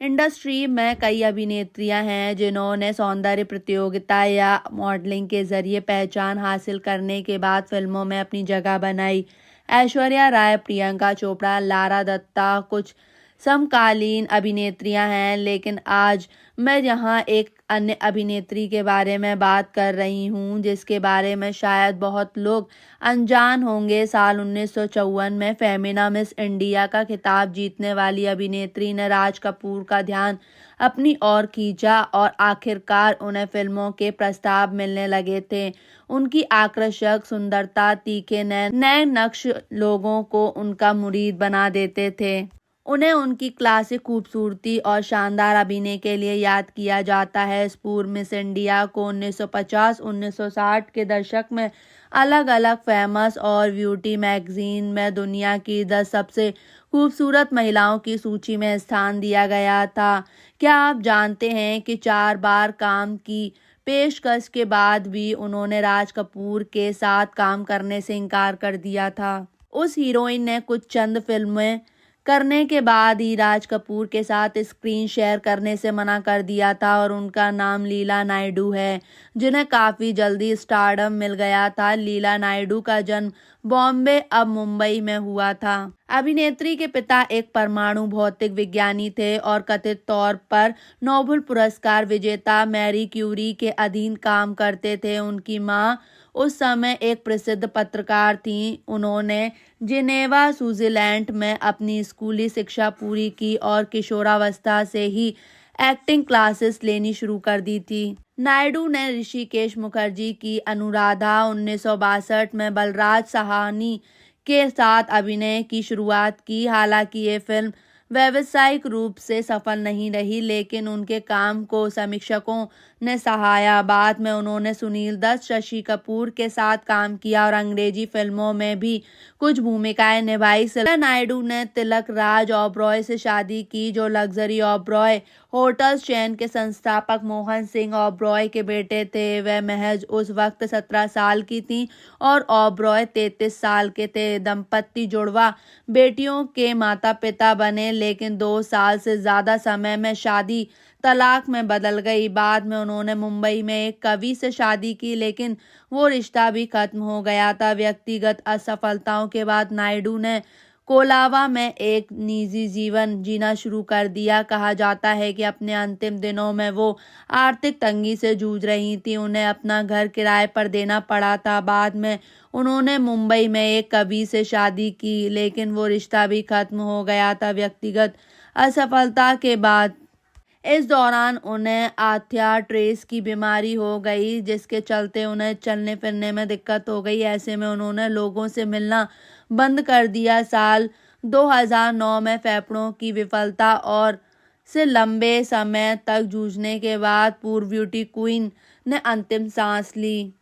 Industry में कई अभिनेत्रियां हैं जिन्होंने सौंदर्य प्रतियोगिता या मॉडलिंग के जरिए पहचान हासिल करने के बाद फिल्मों में अपनी जगह बनाई। ऐश्वर्या राय, प्रियंका चोपड़ा, लारा दत्ता कुछ समकालीन अभिनेत्रियां हैं, लेकिन आज मैं यहाँ एक अन्य अभिनेत्री के बारे में बात कर रही हूँ जिसके बारे में शायद बहुत लोग अनजान होंगे। साल 1954 में फेमिना मिस इंडिया का खिताब जीतने वाली अभिनेत्री ने राज कपूर का ध्यान अपनी ओर खींचा और आखिरकार उन्हें फिल्मों के प्रस्ताव मिलने लगे थे। उनकी आकर्षक सुंदरता, तीखे नए नक्श लोगों को उनका मुरीद बना देते थे। उन्हें उनकी क्लासिक खूबसूरती और शानदार अभिनय के लिए याद किया जाता है। इस पूर्व मिस इंडिया को 1950-1960 के दशक में अलग अलग फेमस और ब्यूटी मैगजीन में दुनिया की 10 सबसे खूबसूरत महिलाओं की सूची में स्थान दिया गया था। क्या आप जानते हैं कि 4 बार काम की पेशकश के बाद भी उन्होंने राज कपूर के साथ काम करने से इनकार कर दिया था। उस हीरोइन ने कुछ चंद फिल्में करने के बाद ही राज कपूर के साथ स्क्रीन शेयर करने से मना कर दिया था और उनका नाम लीला नायडू है, जिन्हें काफ़ी जल्दी स्टारडम मिल गया था। लीला नायडू का जन्म बॉम्बे अब मुंबई में हुआ था। अभिनेत्री के पिता एक परमाणु भौतिक विज्ञानी थे और कथित तौर पर नोबेल पुरस्कार विजेता मैरी क्यूरी के अधीन काम करते थे। उनकी मां उस समय एक प्रसिद्ध पत्रकार थीं। उन्होंने जिनेवा, स्विट्जरलैंड में अपनी स्कूली शिक्षा पूरी की और किशोरावस्था से ही एक्टिंग क्लासेस लेनी शुरू कर दी थी। नायडू ने ऋषिकेश मुखर्जी की अनुराधा, 1962 में बलराज साहनी के साथ अभिनय की शुरुआत की। हालांकि ये फिल्म व्यावसायिक रूप से सफल नहीं रही, लेकिन उनके काम को समीक्षकों ने सराहा। बाद में उन्होंने सुनील दत्त, शशि कपूर के साथ काम किया और अंग्रेजी फिल्मों में भी कुछ भूमिकाएं निभाई। शीला नायडू ने तिलक राज ओबरॉय से शादी की, जो लग्जरी ओबरॉय होटल्स चेन के संस्थापक मोहन सिंह ओबरॉय के बेटे थे। वह महज उस वक्त 17 साल की थीं और ओबरॉय 33 साल के थे। दंपति जुड़वा बेटियों के माता पिता बने, लेकिन 2 साल से ज्यादा समय में शादी तलाक में बदल गई। बाद में उन्होंने मुंबई में एक कवि से शादी की, लेकिन वो रिश्ता भी खत्म हो गया था। व्यक्तिगत असफलताओं के बाद नायडू ने कोलावा में एक निजी जीवन जीना शुरू कर दिया। कहा जाता है कि अपने अंतिम दिनों में वो आर्थिक तंगी से जूझ रही थी। उन्हें अपना घर किराए पर देना पड़ा था। बाद में उन्होंने मुंबई में एक कवि से शादी की, लेकिन वो रिश्ता भी खत्म हो गया था। व्यक्तिगत असफलता के बाद इस दौरान उन्हें आर्थराइटिस की बीमारी हो गई, जिसके चलते उन्हें चलने फिरने में दिक्कत हो गई। ऐसे में उन्होंने लोगों से मिलना बंद कर दिया। साल 2009 में फेफड़ों की विफलता और से लंबे समय तक जूझने के बाद पूर्व ब्यूटी क्वीन ने अंतिम सांस ली।